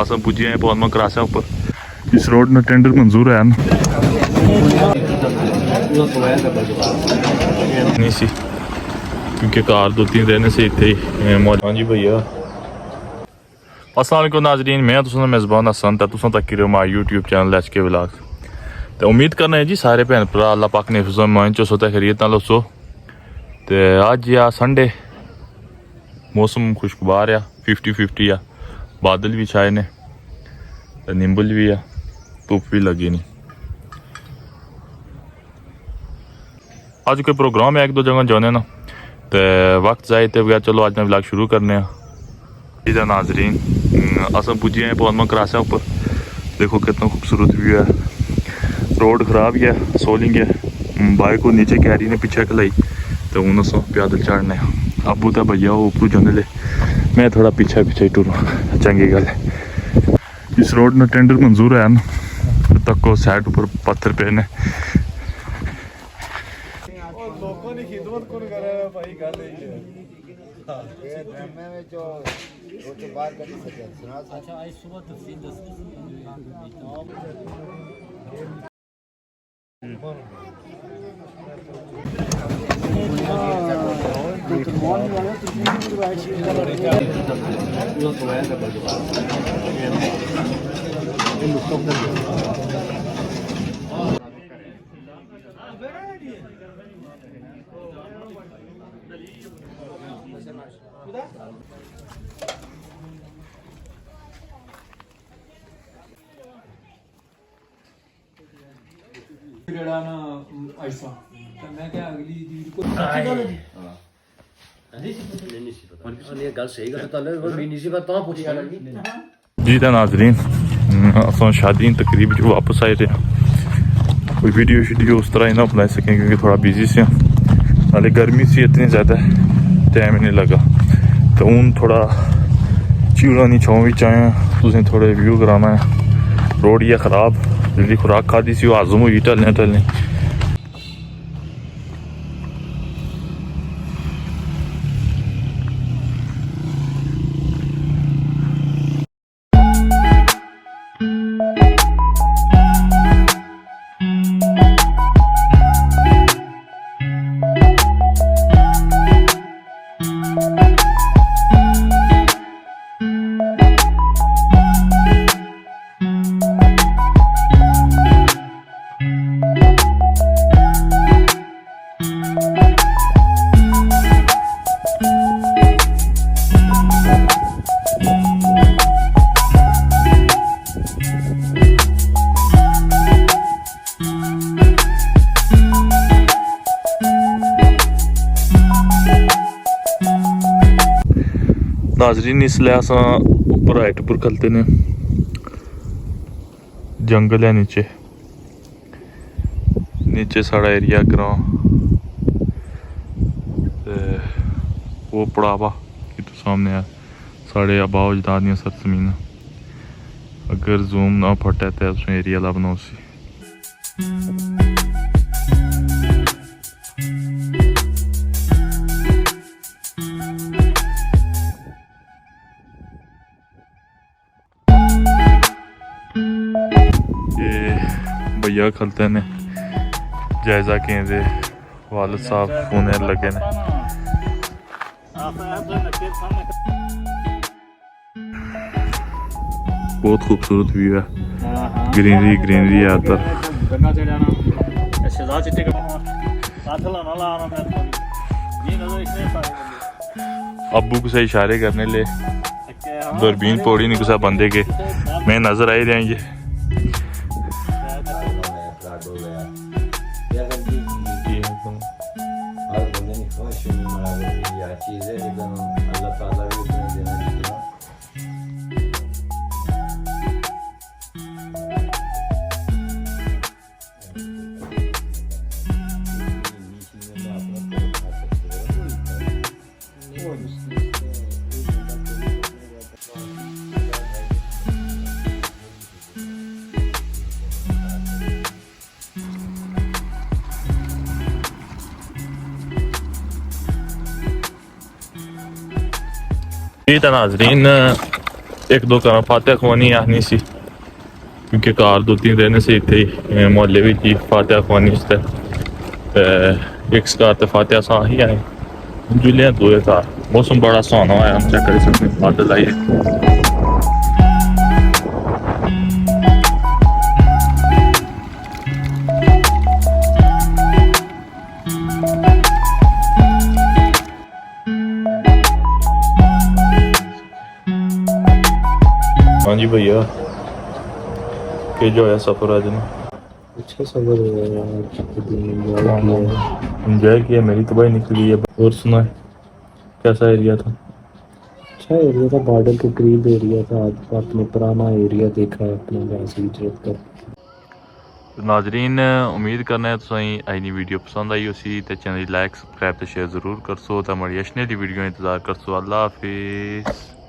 अस पुज्जे हैं पौनमा क्रॉसा उपर। इस रोड में टेंडर मंजूर है नहीं सी क्योंकि कार 2-3 दिन से इतने ही। हाँ जी भैया अस्सलाम वालेकुम नाजरीन, मैं तुम मेज़बान हसन तो तुम तक रहो my YouTube channel HK vlog. तो उम्मीद करना है जी सारे भैन भरा अल्लाह पाक ने हिफ्ज़ो मान चो तो खैरियत नाल दसो। तो अज आ संडे, मौसम खुशगवार आ, 50-50 आ, बादल भी छाए ने, निंबल भी आ, धुप भी लगी नहीं। अज कोई प्रोग्राम है, 1-2 जगह जाने ना, तो वक्त जाए तो बगैर चलो अज मैं व्लॉग शुरू करने। इधर नाजरीन अस पुज्जे हैं पौनमा क्रॉसा उपर। देखो कितना खूबसूरत व्यू है। रोड खराब ही है, सोलिंग है, बाइक को नीचे कैरी ने पीछे खलाई तो हूँ अस पैदल चढ़ने। अबू तो भैया वो उपरू जाने ले, मैं थोड़ा पीछे पीछे टुरूँ, चंगी गल है। इस रोड में टेंडर मंजूर है ना, तक को साइड ऊपर पत्थर पे ने। जी तो नाजरीन अस शादी तकरीब जो वापस आए थे, कोई वीडियो शीडियो उस तरह ही ना बनाई सकें क्योंकि थोड़ा बिजी से, नाले गर्मी सी इतनी ज़्यादा टाइम ही नहीं लगा। तो हूँ थोड़ा चीड़ा नहीं छाँव भी आए हैं, तुसें थोड़े व्यू कराना है। रोड ही खराब, जेह्ड़ी खुराक खादी सी हजम हुई ढलने ढलने। नाजरीन इसलिए अस उपर हाइट उपर खलते ने, जंगल है नीचे, नीचे साड़ा एरिया ग्रां, वो पड़ावा कि तो सामने है साढ़े आबा अजदाद दियां सरजमीन। अगर जूम ना फटे तो उसमें एरिया लभना उसी। भैया खलते ने जायजा केंद्र वालद साहब फोन लगे ने। बहुत खूबसूरत व्यू है, ग्रीनरी ग्रीनरी है इधर। अबू को इशारे करने ले, दूरबीन पौड़ी नहीं कुछ बंदे के मैं नजर आ ही रहे ये। जी तो नाजरीन एक दो घर फातह खवानी आखनी सी क्योंकि कार 2-3 रहने से इतने ही मोहल्ले में ही फातह खवानी एक कार तो फातह सा ही आए जुले 2 कार मौसम बड़ा सुहाना है हम चेक कर सकते हैं बादल आइए हाँ जी भैया के जो है सफ़र आज ना अच्छा सफर एंजॉय किया मेरी तबाही निकली है और सुना कैसा एरिया था अच्छा एरिया था बॉर्डर के करीब एरिया था आपने पुराना एरिया देखा है अपने वैसे हिजरत कर नाजरीन उम्मीद करना है तुसें अज दी वीडियो पसंद आई उसी ते चैनल लाइक सब्सक्राइब ते शेयर जरूर करसो ते हमारी अशने दी वीडियो इंतजार करसो अल्लाह हाफिज़।